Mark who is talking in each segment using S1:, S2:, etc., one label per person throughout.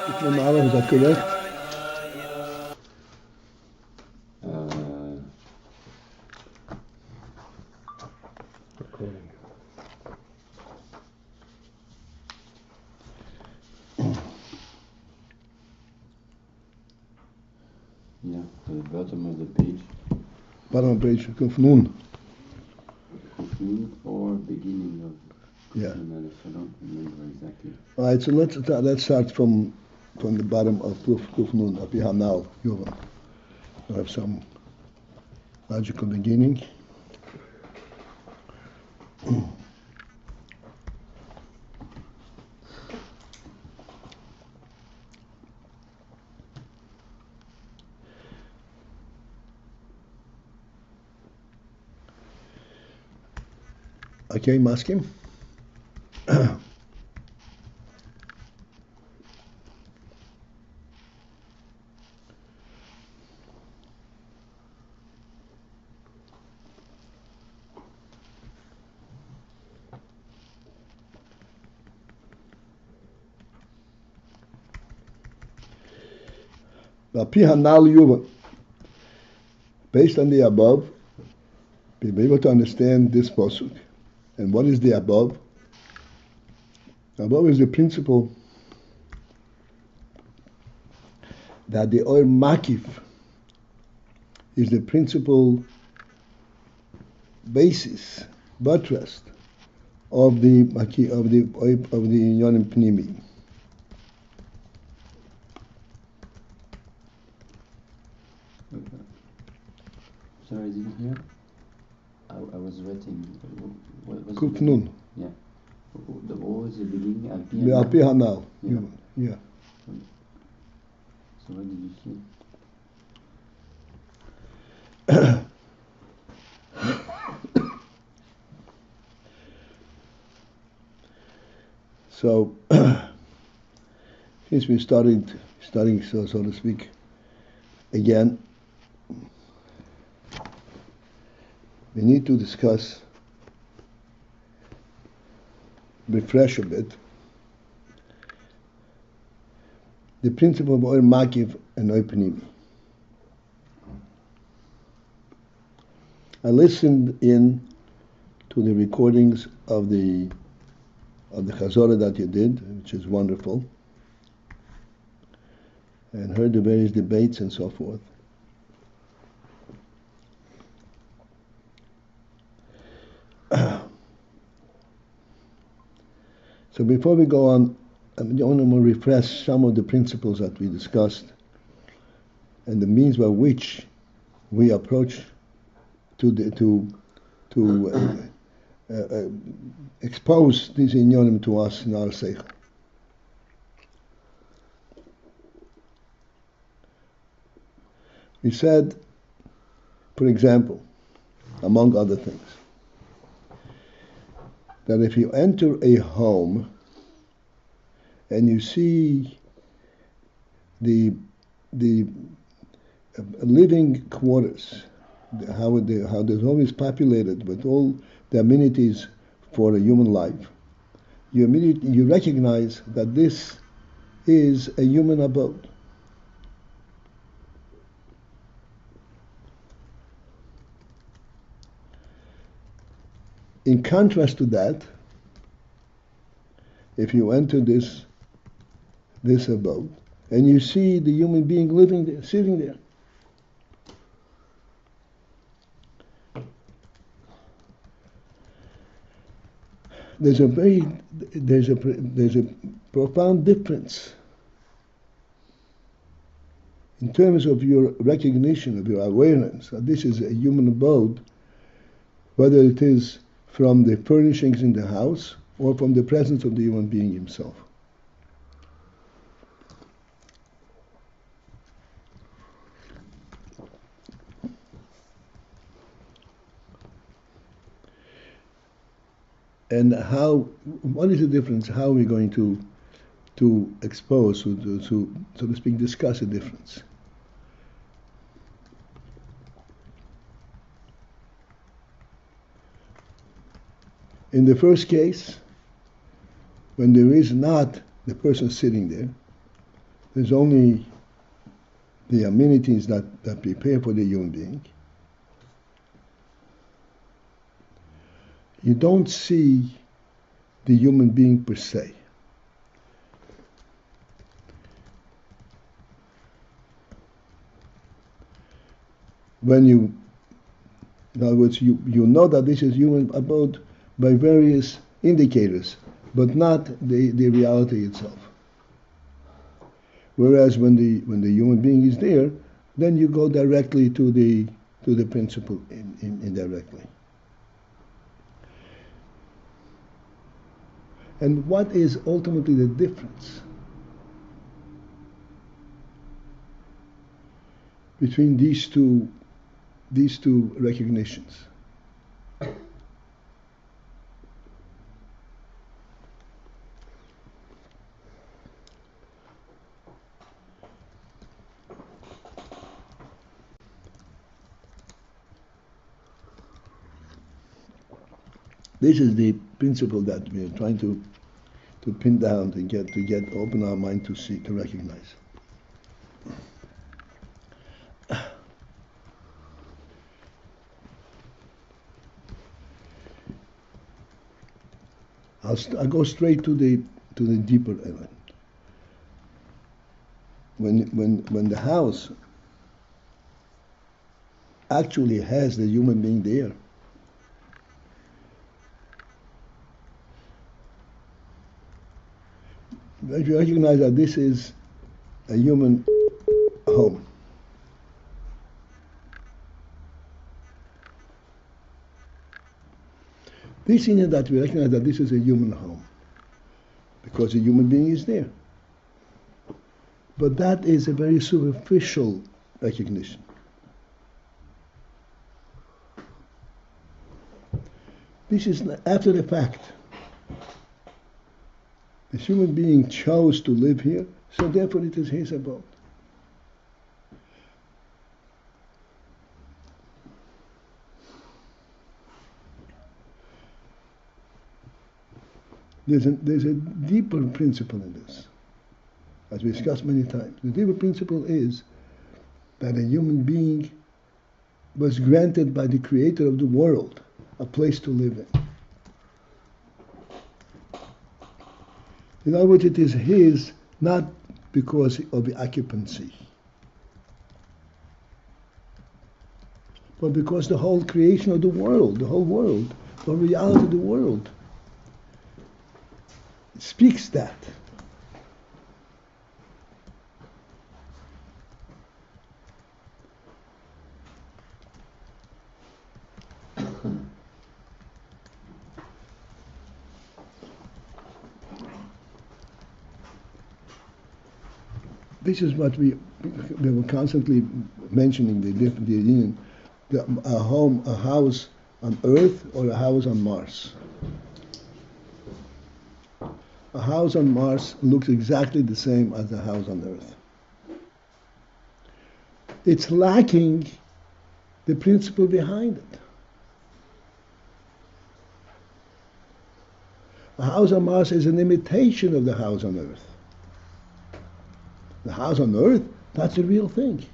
S1: Ik neem aan, is dat correct?
S2: Recording.
S3: Yeah, the bottom of the page.
S1: Bottom of page, Kufnun.
S3: Kufnun or beginning of
S1: Yeah.
S3: Kufnun, I don't remember exactly.
S1: All right, so let's start from the bottom of Kufnun, up here now. You'll have some logical beginning. Okay, Maskim? Based on the above, be able to understand this pasuk. And what is the above? Above is the principle that the oil makif is the principal basis, buttress of the yonim pnimi.
S3: Sorry, I didn't hear. I was writing. What was
S1: Kufnun.
S3: Yeah. What was the beginning?
S1: Al-pi hanal.
S3: Yeah.
S1: Yeah.
S3: So what did you see?
S1: So, since we're starting so to speak, again, we need to discuss, refresh a bit, the principle of oil makif and oil pnimi. I listened in to the recordings of the Chazorah that you did, which is wonderful, and heard the various debates and so forth. So before we go on, I want to refresh some of the principles that we discussed and the means by which we approach to expose these inyonim to us in our seichel. We said, for example, among other things, that if you enter a home and you see the living quarters, how the home is populated with all the amenities for a human life, you immediately recognize that this is a human abode. In contrast to that, if you enter this abode and you see the human being living there, sitting there, there's a profound difference in terms of your recognition, of your awareness that this is a human abode, whether it is from the furnishings in the house or from the presence of the human being himself. And what is the difference? How are we going to expose, to so to speak, discuss a difference? In the first case, when there is not the person sitting there, There's only the amenities that prepare for the human being. You don't see the human being per se. When you, in other words, you know that this is human about by various indicators, but not the reality itself. Whereas when the human being is there, then you go directly to the principle indirectly. And what is ultimately the difference between these two recognitions? This is the principle that we are trying to pin down, to get open our mind to see, to recognize. I'll go straight to the deeper element. When the house actually has the human being there, if you recognize that this is a human home, this is that we recognize that this is a human home, because a human being is there. But that is a very superficial recognition. This is after the fact. This human being chose to live here, so therefore it is his abode. There's a deeper principle in this, as we discussed many times. The deeper principle is that a human being was granted by the creator of the world a place to live in. In other words, it is his not because of the occupancy, but because the whole creation of the world, the reality of the world, speaks that. This is what we were constantly mentioning, the union, a house on Earth or a house on Mars. A house on Mars looks exactly the same as a house on Earth. It's lacking the principle behind it. A house on Mars is an imitation of the house on Earth. The house on Earth, that's the real thing.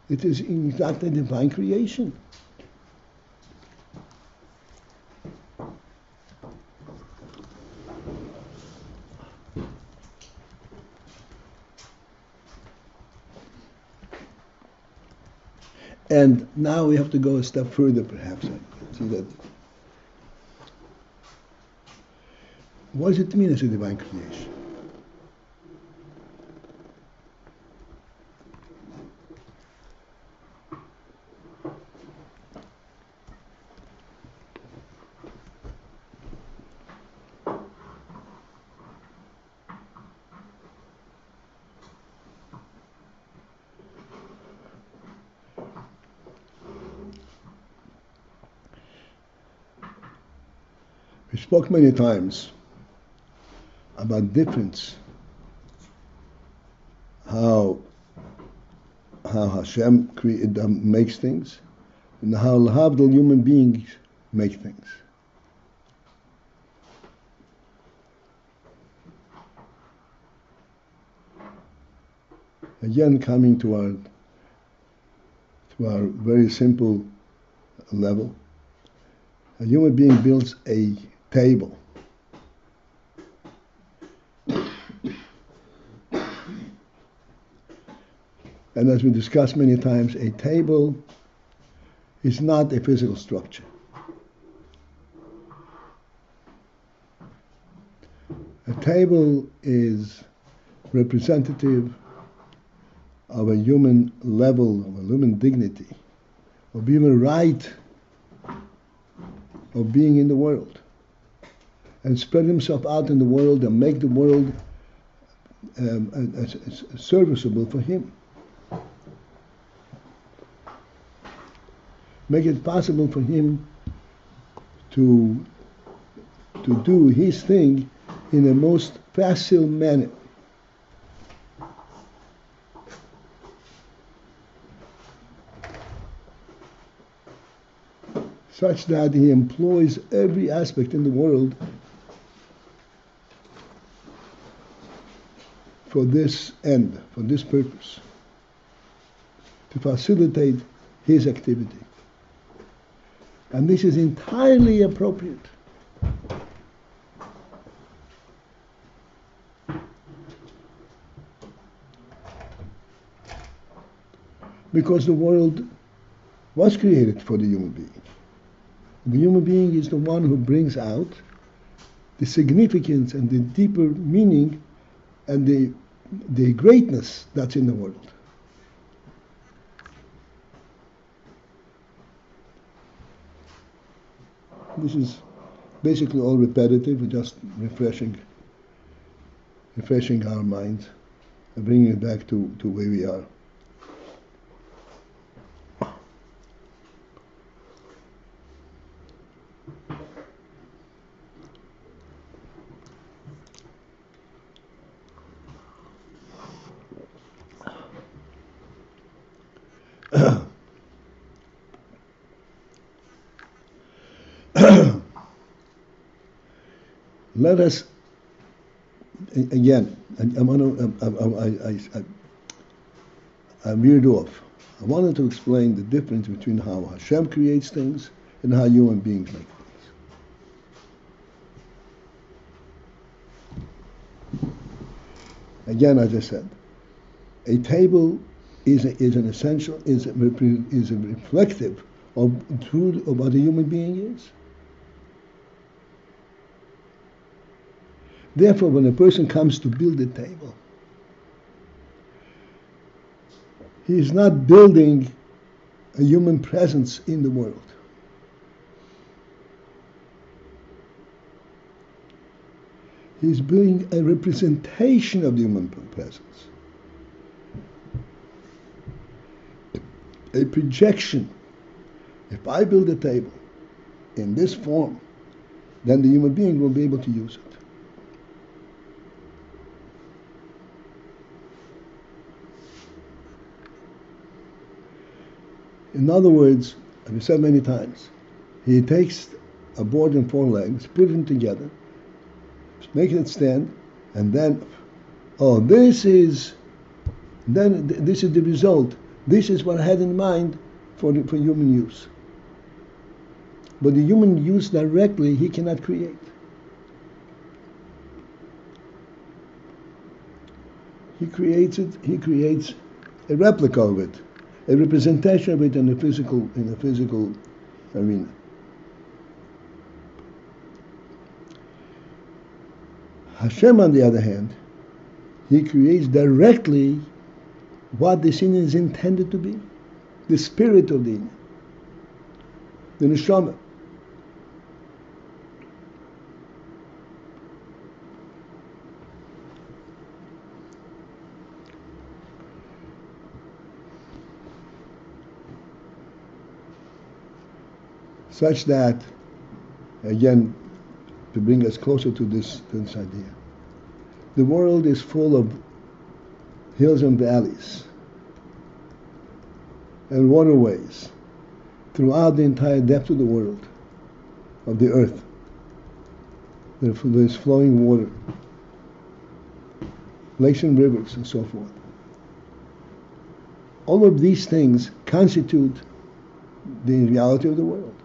S1: It is in fact a divine creation. And now we have to go a step further, perhaps. See that. What does it mean as a divine creation? We spoke many times about difference, how Hashem makes things, and how the human beings make things. Again, coming to our very simple level, a human being builds a table. And as we discussed many times, a table is not a physical structure. A table is representative of a human level, of a human dignity, of human right of being in the world, and spread himself out in the world and make the world serviceable for him. Make it possible for him to do his thing in a most facile manner. Such that he employs every aspect in the world for this end, for this purpose, to facilitate his activity. And this is entirely appropriate. Because the world was created for the human being. The human being is the one who brings out the significance and the deeper meaning and the greatness that's in the world. This is basically all repetitive, just refreshing our minds and bringing it back to where we are. Let us again. I veered off. I wanted to explain the difference between how Hashem creates things and how human beings make things. Again, as I said, a table is an essential, is a reflective of truth of what a human being is. Therefore, when a person comes to build a table, he is not building a human presence in the world. He is building a representation of the human presence, a projection. If I build a table in this form, then the human being will be able to use it. In other words, as we said many times, he takes a board and four legs, put them together, make it stand, and then, this is the result. This is what I had in mind for human use. But the human use directly, he cannot create. He creates it. He creates a replica of it, a representation of it in a physical arena. Hashem, on the other hand, he creates directly what the sin is intended to be, the spirit of the inyan, the neshama. Such that, again, to bring us closer to this idea, the world is full of hills and valleys and waterways throughout the entire depth of the world, of the earth. There's flowing water, lakes and rivers and so forth. all of these things constitute the reality of the world.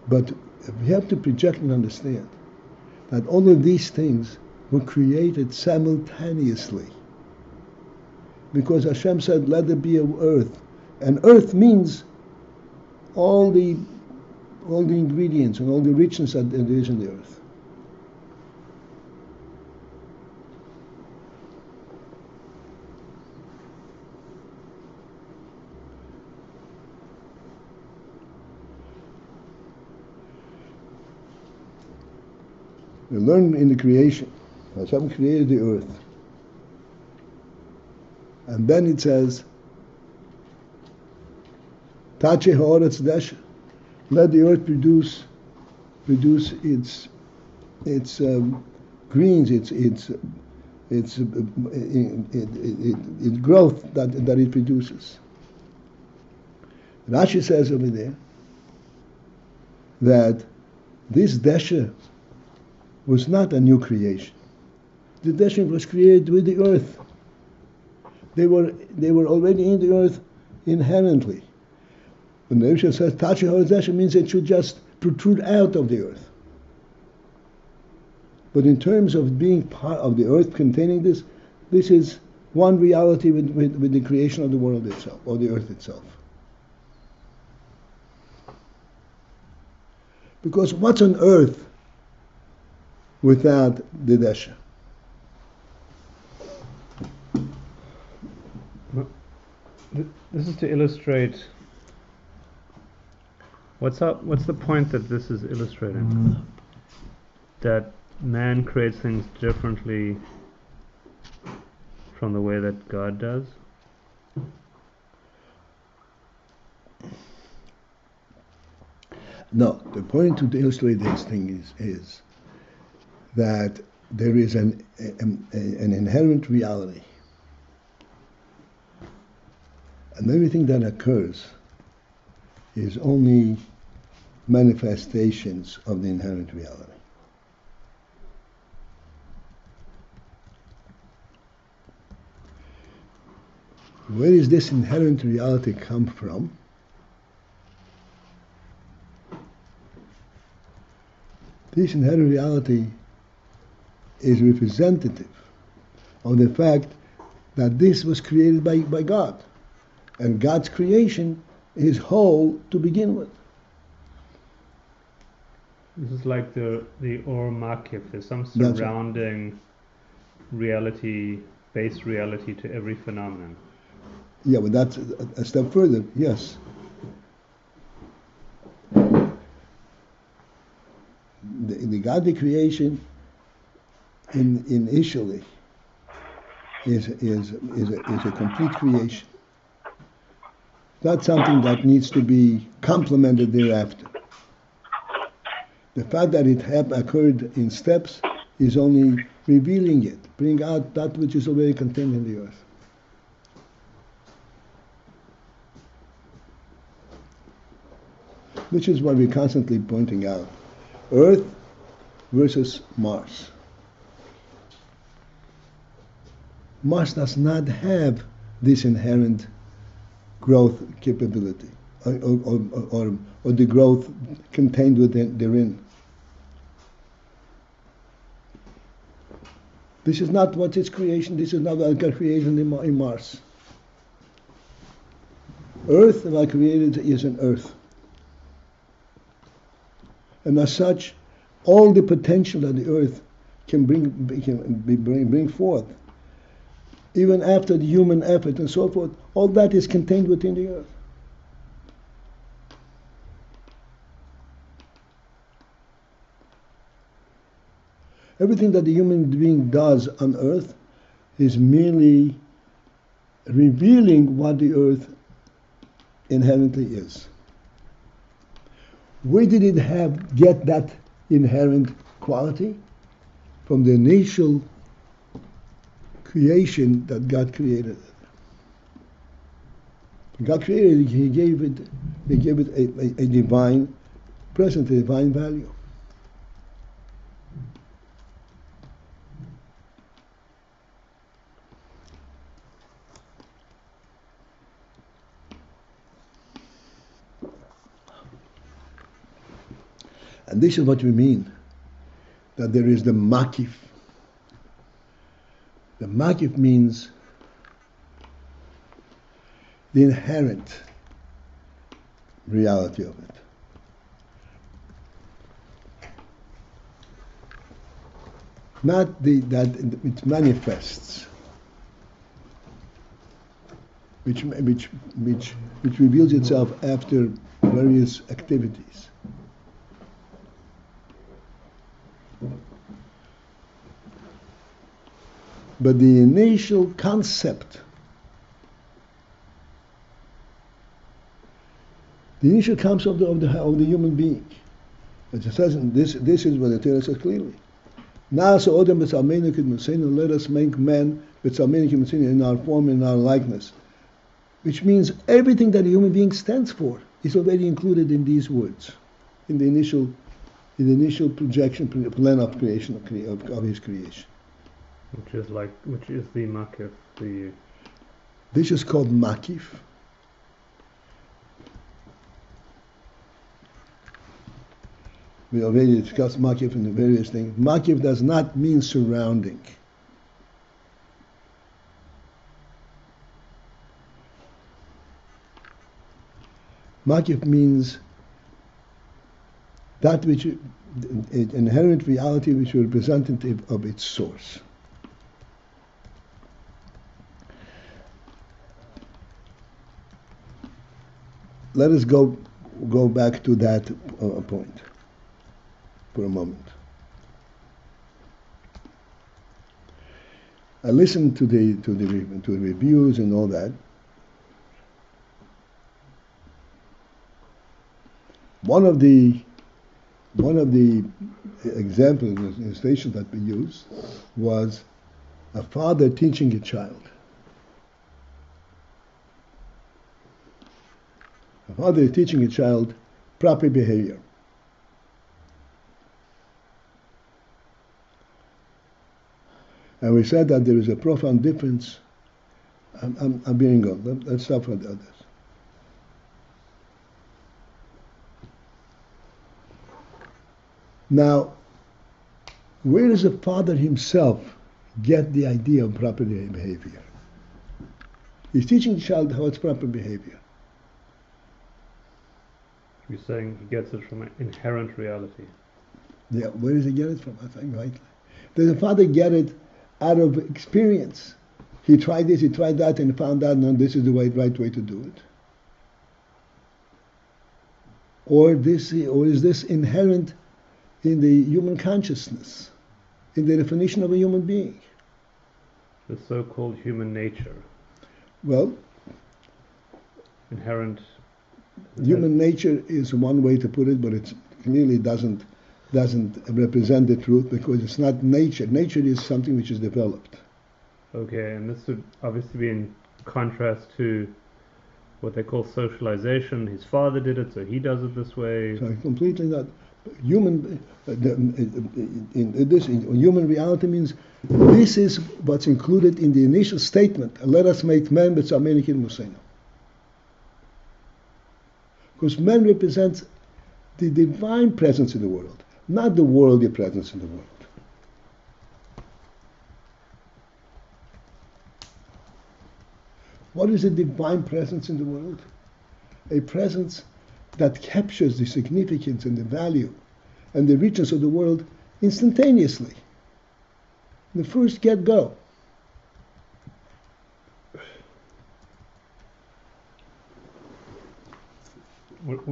S1: But we have to project and understand that all of these things were created simultaneously. Because Hashem said, let there be an earth. And earth means all the ingredients and all the richness that there is in the earth. We learn in the creation, Hashem created the earth. And then it says, Tache ha'oretz desha, let the earth produce its greens, its growth that it produces. Rashi says over there that this desha was not a new creation. The desha was created with the earth. They were already in the earth inherently. When the Risha says Tache ha'oretz desha, means it should just protrude out of the earth. But in terms of being part of the earth containing this is one reality with the creation of the world itself, or the earth itself. Because what's on earth without the desha?
S2: This is to illustrate. What's the point that this is illustrating? That man creates things differently from the way that God does?
S1: No, the point to illustrate this thing is that there is an inherent reality. And everything that occurs is only manifestations of the inherent reality. Where does this inherent reality come from? This inherent reality is representative of the fact that this was created by God. And God's creation is whole to begin with.
S2: This is like the or makif. There's some surrounding reality, base reality to every phenomenon.
S1: Yeah, but that's a step further, yes. The godly creation initially is a complete creation. Not something that needs to be complemented thereafter. The fact that it occurred in steps is only revealing it, bring out that which is already contained in the earth. Which is what we're constantly pointing out. Earth versus Mars. Mars does not have this inherent growth capability, or the growth contained therein. This is not what its creation, this is not what God created in Mars. Earth, what created, is an earth. And as such, all the potential that the earth can bring forth, even after the human effort and so forth, all that is contained within the earth. Everything that the human being does on earth is merely revealing what the earth inherently is. Where did it get that inherent quality? From the initial creation that God created it. God created it, He gave it a divine presence, a divine value. And this is what we mean, that there is the makif. The makif means the inherent reality of it. Not that it manifests, which reveals itself after various activities. But the initial concept, the initial concept of the human being, as it says, this is what the Torah says clearly. Now, so Odom b'tzalmenu, let us make man b'tzalmenu in our form, in our likeness, which means everything that a human being stands for is already included in these words, in the initial projection, plan of creation of his creation.
S2: Which is the makif,
S1: This is called makif. We already discussed makif and the various things. Makif does not mean surrounding. Makif means that which inherent reality which is representative of its source. Let us go back to that point for a moment. I listened to the reviews and all that. One of the examples, illustrations that we used was a father teaching a child. A father is teaching a child proper behavior. And we said that there is a profound difference. I'm being on. Let's stop for the others. Now, where does the father himself get the idea of proper behavior? He's teaching the child how it's proper behavior.
S2: You're saying he gets it from an inherent reality.
S1: Yeah, where does he get it from? I think rightly. Does the father get it out of experience? He tried this, he tried that, and found out, no, this is the right way to do it. Or is this inherent in the human consciousness, in the definition of a human being?
S2: The so-called human nature.
S1: Well,
S2: inherent.
S1: Human nature is one way to put it, but it clearly doesn't represent the truth, because it's not nature. Nature is something which is developed.
S2: Okay, and this would obviously be in contrast to what they call socialization. His father did it, so he does it this way.
S1: So completely not. Human human reality means this is what's included in the initial statement. Let us make man b'tzalmenu k'dmutenu. Because man represents the divine presence in the world, not the worldly presence in the world. What is a divine presence in the world? A presence that captures the significance and the value and the richness of the world instantaneously. The first get-go.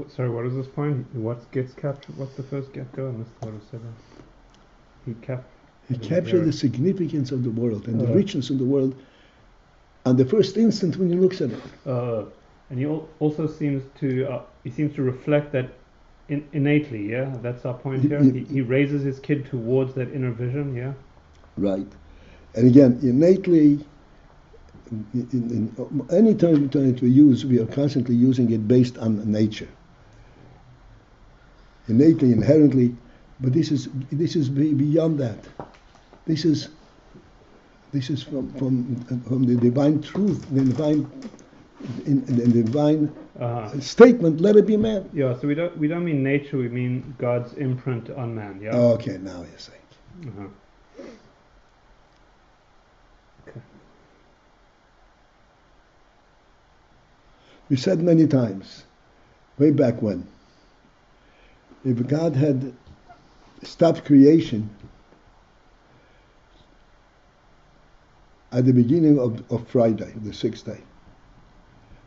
S2: Sorry, what is this point? What gets captured? What's the first get-go? I missed what I said.
S1: He captured the significance of the world and the richness of the world on the first instant when he looks at it.
S2: And he also seems to reflect that innately. Yeah, that's our point here. He raises his kid towards that inner vision. Yeah.
S1: Right, and again, innately. In any term that we use, we are constantly using it based on nature. Innately, inherently, but this is beyond that. This is from the divine truth, the divine in the divine
S2: Uh-huh.
S1: statement, let it be man.
S2: Yeah, so we don't mean nature, we mean God's imprint on man, yeah?
S1: Okay, now you're saying.
S2: Uh-huh. Okay.
S1: We said many times, way back when, if God had stopped creation at the beginning of Friday, the sixth day,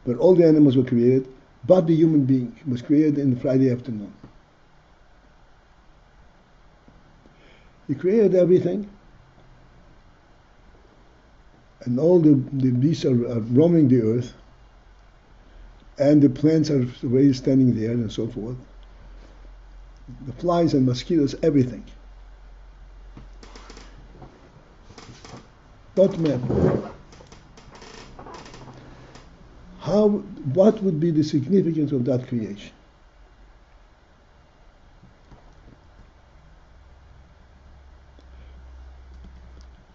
S1: but all the animals were created, but the human being was created in Friday afternoon. He created everything, and all the beasts are roaming the earth, and the plants are already standing there, and so forth. The flies and mosquitoes, everything. But man, what would be the significance of that creation?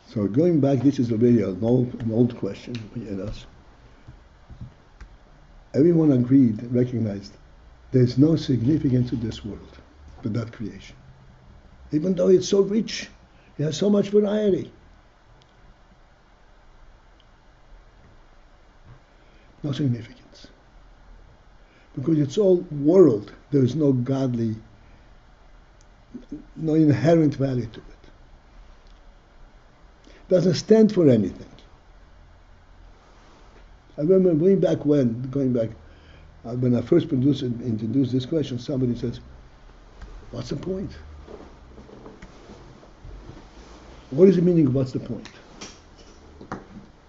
S1: So going back, this is already an old question in us. Everyone agreed, recognized, there's no significance to this world for that creation. Even though it's so rich, it has so much variety. No significance. Because it's all world, there is no godly, no inherent value to it. Doesn't stand for anything. I remember going back when I first introduced this question, somebody says, what's the point? What is the meaning of what's the point?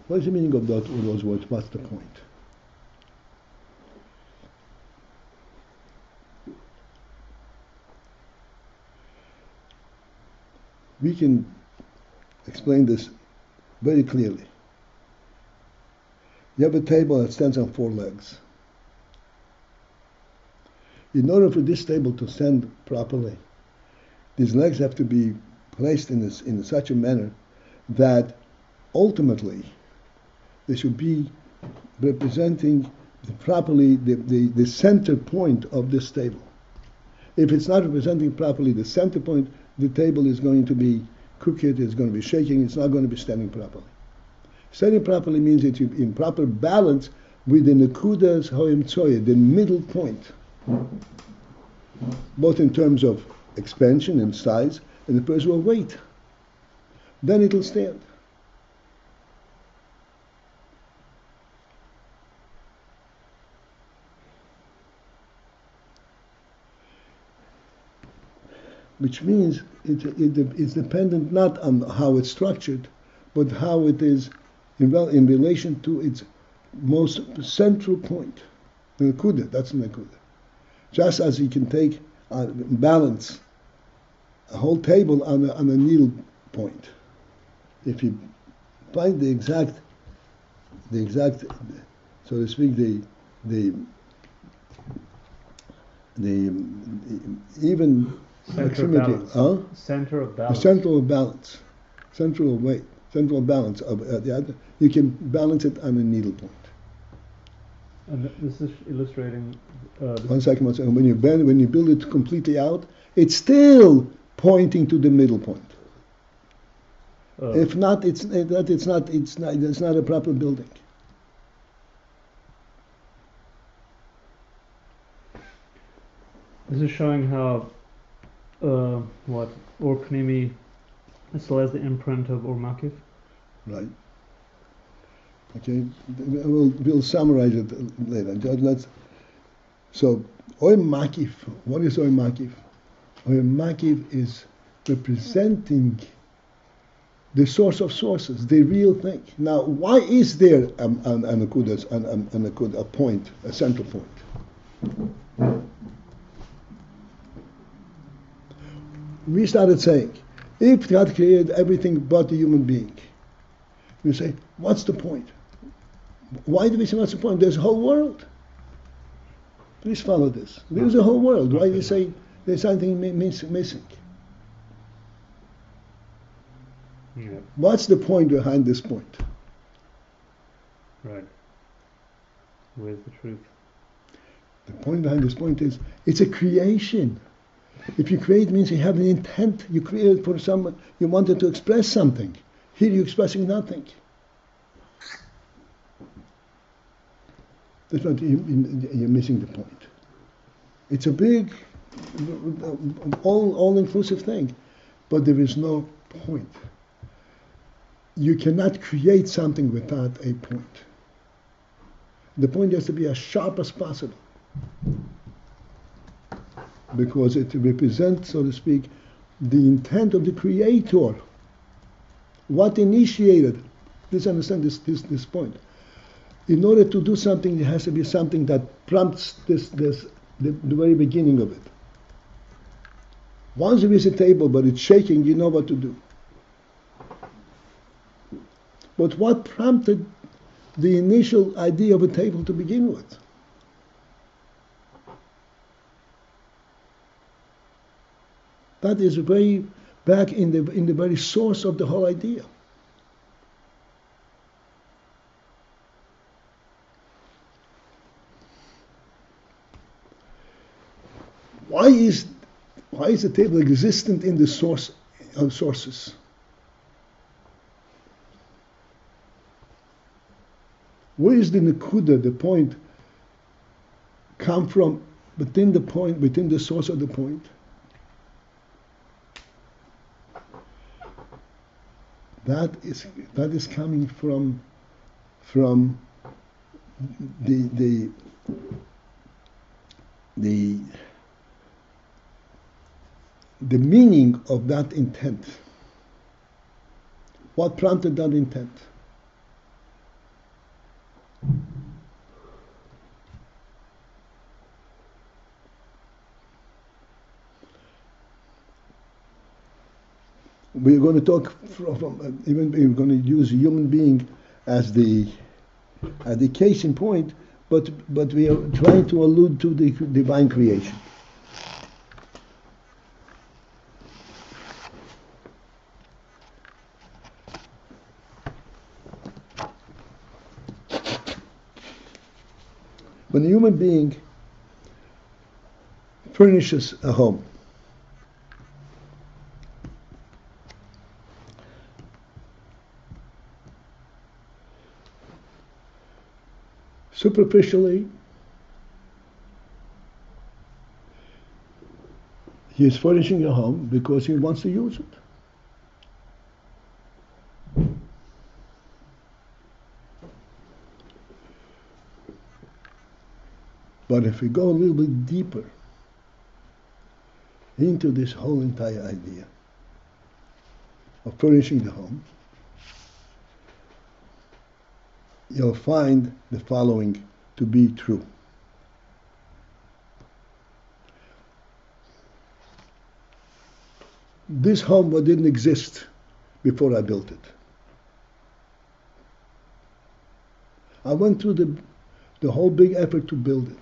S1: What is the meaning of those words, what's the point? We can explain this very clearly. You have a table that stands on 4 legs. In order for this table to stand properly, these legs have to be placed in such a manner that ultimately they should be representing properly the center point of this table. If it's not representing properly the center point, the table is going to be crooked, it's going to be shaking, it's not going to be standing properly. Standing properly means that you're in proper balance with the nekudas hoimtsoya, the middle point, both in terms of expansion and size and the personal weight. Then it'll stand. Which means it's dependent not on how it's structured, but how it is in relation to its most central point. The nekuda, that's the nekuda. Just as you can take balance a whole table on a needle point. If you find the exact, so to speak, the even proximity,
S2: Center of balance.
S1: the central balance, central weight, central balance of the other, you can balance it on a needle point.
S2: And this is illustrating.
S1: One second. When you build it completely out, it's still pointing to the middle point. If not, it's not a proper building.
S2: This is showing how or pnimi still has the imprint of or makif.
S1: Right. Okay. We'll summarize it later. So oy makif. What is oy makif? Oy makif is representing the source of sources, the real thing. Now, why is there a point, a central point? We started saying, if God created everything but the human being, we say, what's the point? Why do we say what's the point? There's a whole world. Please follow this. There's a whole world. Why do you say there's something missing?
S2: Yeah.
S1: What's the point behind this point?
S2: Right. Where's the truth?
S1: The point behind this point is, it's a creation. If you create, means you have an intent. You create for someone, you wanted to express something. Here you're expressing nothing. That's what you're missing the point. It's a big, all-inclusive thing, but there is no point. You cannot create something without a point. The point has to be as sharp as possible, because it represents, so to speak, the intent of the creator. What initiated? Please understand this point. In order to do something, there has to be something that prompts the very beginning of it. Once there is a table, but it's shaking, you know what to do. But what prompted the initial idea of a table to begin with? That is very back in the very source of the whole idea. Why is the table existent in the source of sources? Where is the nekuda, the point, come from within the point, within the source of the point? That is coming from the meaning of that intent. What prompted that intent? We're going to talk even we're going to use a human being as the case in point, but we are trying to allude to the divine creation. When a human being furnishes a home, superficially, he is furnishing a home because he wants to use it. But if we go a little bit deeper into this whole entire idea of furnishing the home, you'll find the following to be true. This home didn't exist before I built it. I went through the whole big effort to build it.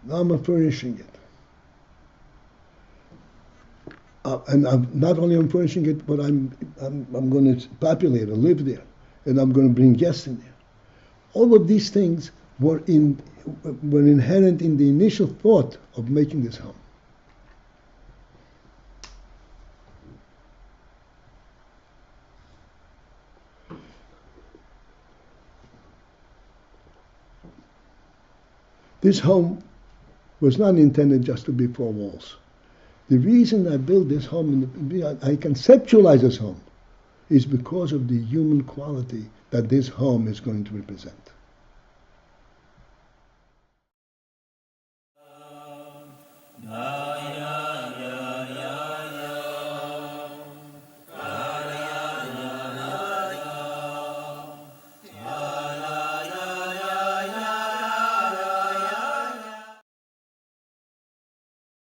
S1: Now I'm furnishing it. And I'm not only furnishing it, but I'm going to populate or live there, and I'm going to bring guests in there. All of these things were inherent in the initial thought of making this home. This home was not intended just to be four walls. The reason I built this home, I conceptualize this home, is because of the human quality that this home is going to represent.